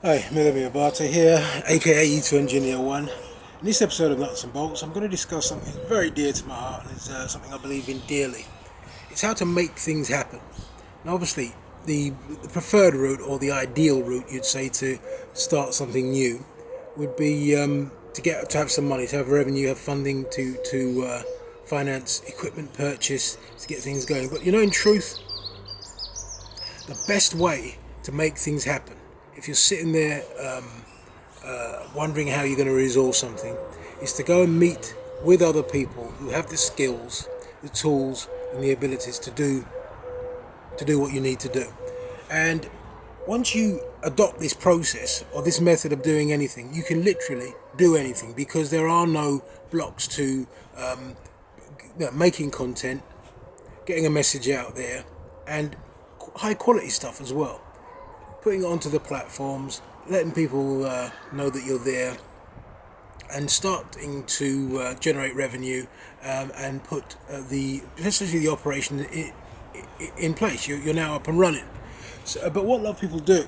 Hi, Milami Abata here, aka E2 Engineer 1. In this episode of Nuts and Bolts, I'm going to discuss something very dear to my heart and it's something I believe in dearly. It's how to make things happen. Now, obviously, the preferred route or the ideal route, you'd say, to start something new would be to have some money, to have revenue, have funding to finance equipment purchase, to get things going. But in truth, the best way to make things happen, if you're sitting there wondering how you're going to resolve something, is to go and meet with other people who have the skills, the tools, and the abilities to do what you need to do. And once you adopt this process or this method of doing anything, you can literally do anything because there are no blocks to making content, getting a message out there, and high quality stuff as well. Putting it onto the platforms, letting people know that you're there, and starting to generate revenue and put essentially the operation in place. You're now up and running. So, but what a lot of people do,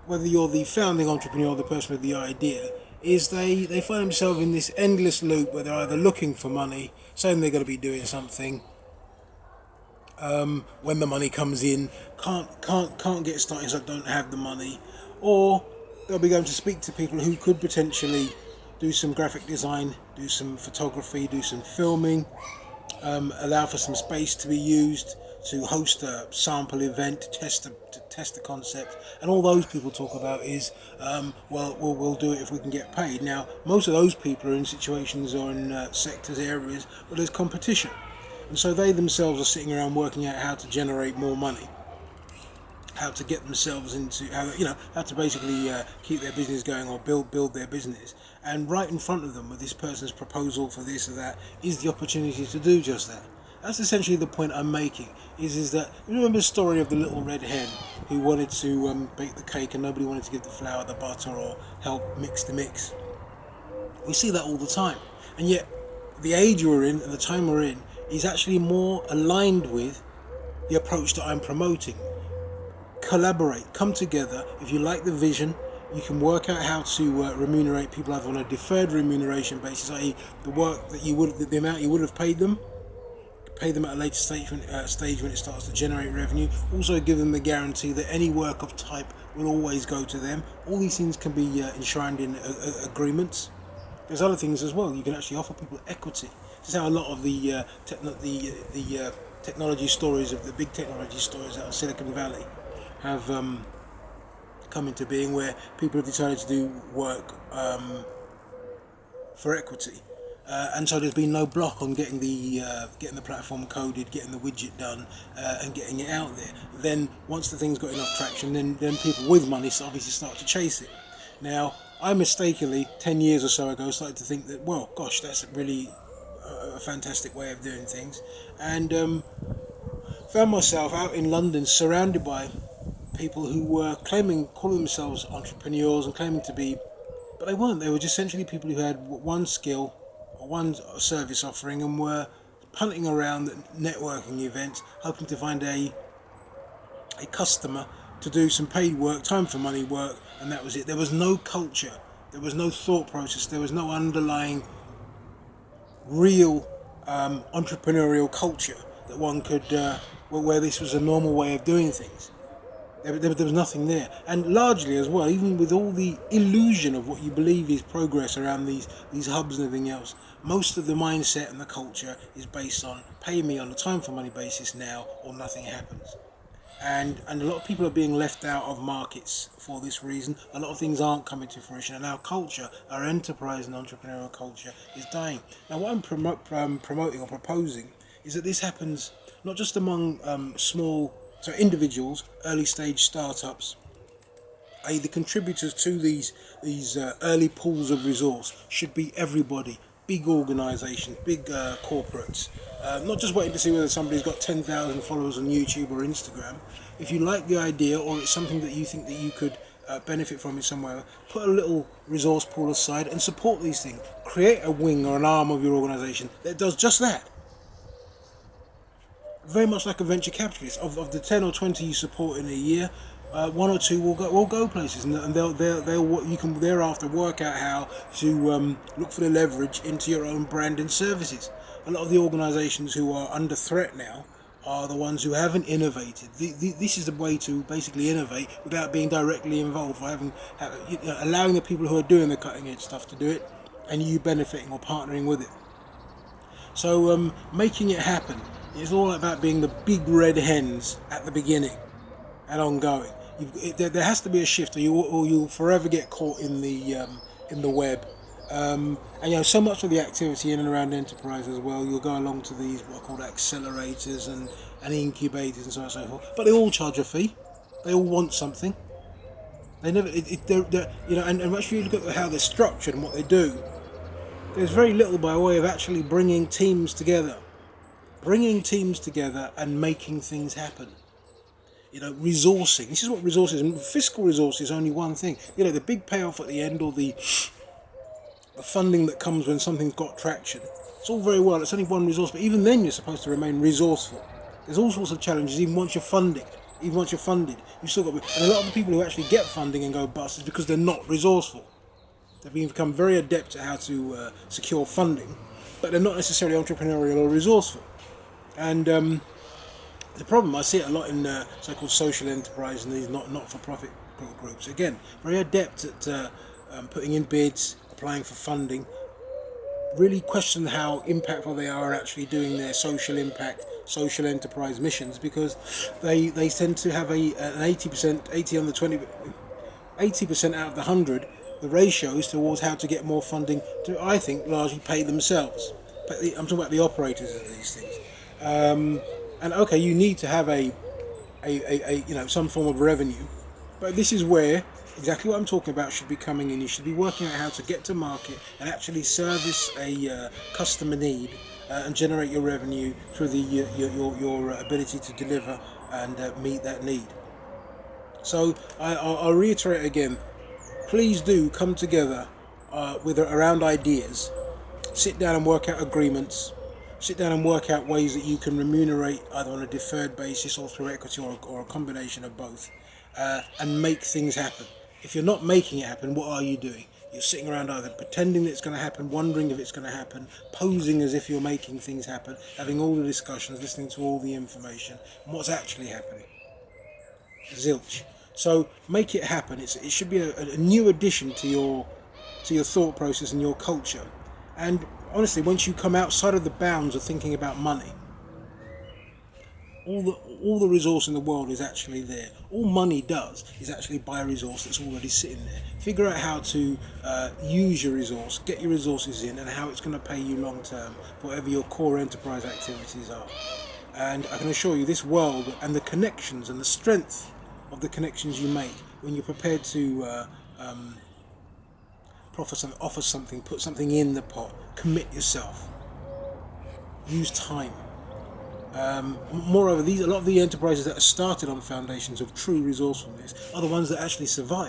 whether you're the founding entrepreneur or the person with the idea, is they find themselves in this endless loop where they're either looking for money, saying they're going to be doing something. When the money comes in, can't get started, so don't have the money, or they'll be going to speak to people who could potentially do some graphic design, do some photography, do some filming, allow for some space to be used to host a sample event, to test the concept, and all those people talk about is, we'll do it if we can get paid. Now, most of those people are in situations or in sectors, areas where there's competition. And so they themselves are sitting around working out how to generate more money, how to get themselves into, how to basically keep their business going or build their business. And right in front of them, with this person's proposal for this or that, is the opportunity to do just that. That's essentially the point I'm making. Is that, you remember the story of the little red hen who wanted to bake the cake and nobody wanted to give the flour, the butter, or help mix the mix? We see that all the time, and yet the age we're in and the time we're in is actually more aligned with the approach that I'm promoting. Collaborate, come together. If you like the vision, you can work out how to remunerate people either on a deferred remuneration basis, i.e. the amount you would have paid them, pay them at a later stage when it starts to generate revenue. Also give them the guarantee that any work of type will always go to them. All these things can be enshrined in agreements. There's other things as well. You can actually offer people equity. This is how a lot of the technology stories, of the big technology stories out of Silicon Valley, have come into being, where people have decided to do work for equity, and so there's been no block on getting the platform coded, getting the widget done, and getting it out there. Then once the thing's got enough traction, then people with money obviously start to chase it. Now, I mistakenly 10 years or so ago started to think that, well, gosh, that's really a fantastic way of doing things, and found myself out in London surrounded by people who were calling themselves entrepreneurs and claiming to be, but they weren't. They were just essentially people who had one skill or one service offering and were punting around networking events, hoping to find a customer to do some paid work, time for money work, and that was it. There was no culture, there was no thought process, there was no underlying real entrepreneurial culture that one could, where this was a normal way of doing things. There was nothing there. And largely as well, even with all the illusion of what you believe is progress around these hubs and everything else, most of the mindset and the culture is based on pay me on a time for money basis now or nothing happens. And a lot of people are being left out of markets for this reason. A lot of things aren't coming to fruition, and our culture, our enterprise and entrepreneurial culture, is dying. Now, what I'm promoting or proposing is that this happens not just among individuals, early stage startups, i.e. the contributors to these early pools of resource should be everybody. Big organisations, big corporates, not just waiting to see whether somebody's got 10,000 followers on YouTube or Instagram. If you like the idea or it's something that you think that you could benefit from in some way, put a little resource pool aside and support these things. Create a wing or an arm of your organisation that does just that. Very much like a venture capitalist. Of the 10 or 20 you support in a year, one or two will go places, and they'll you can thereafter work out how to look for the leverage into your own brand and services. A lot of the organisations who are under threat now are the ones who haven't innovated. This is the way to basically innovate without being directly involved, by allowing the people who are doing the cutting edge stuff to do it, and you benefiting or partnering with it. So making it happen is all about being the big red hens at the beginning and ongoing. There has to be a shift, or you'll forever get caught in the web. And so much of the activity in and around enterprise as well, you'll go along to these what are called accelerators and incubators and so on and so forth. But they all charge a fee. They all want something. They never, and once you look at how they're structured and what they do, there's very little by way of actually bringing teams together and making things happen. Resourcing. This is what resources, and fiscal resource is only one thing. The big payoff at the end, or the funding that comes when something's got traction. It's all very well. It's only one resource, but even then you're supposed to remain resourced. There's all sorts of challenges even once you're funded. You've still got. And a lot of the people who actually get funding and go bust is because they're not resourceful. They've become very adept at how to secure funding, but they're not necessarily entrepreneurial or resourceful. And the problem, I see it a lot in so-called social enterprise and these not-for-profit groups. Again, very adept at putting in bids, applying for funding, really question how impactful they are actually doing their social impact, social enterprise missions, because they tend to have an 80% out of the 100, the ratios towards how to get more funding to, I think, largely pay themselves. I'm talking about the operators of these things. And okay, you need to have a some form of revenue, but this is where exactly what I'm talking about should be coming in. You should be working out how to get to market and actually service a customer need and generate your revenue through your ability to deliver and meet that need. So I'll reiterate again. Please do come together around ideas. Sit down and work out agreements. Sit down and work out ways that you can remunerate either on a deferred basis or through equity or a combination of both, and make things happen. If you're not making it happen, what are you doing? You're sitting around either pretending that it's going to happen, wondering if it's going to happen, posing as if you're making things happen, having all the discussions, listening to all the information, and what's actually happening? Zilch. So make it happen. It should be a new addition to your thought process and your culture. And honestly, once you come outside of the bounds of thinking about money, all the resource in the world is actually there. All money does is actually buy a resource that's already sitting there. Figure out how to use your resource, get your resources in, and how it's going to pay you long term for whatever your core enterprise activities are. And I can assure you, this world and the connections and the strength of the connections you make when you're prepared to offer something, put something in the pot, commit yourself, use time. Moreover, a lot of the enterprises that are started on foundations of true resourcefulness are the ones that actually survive.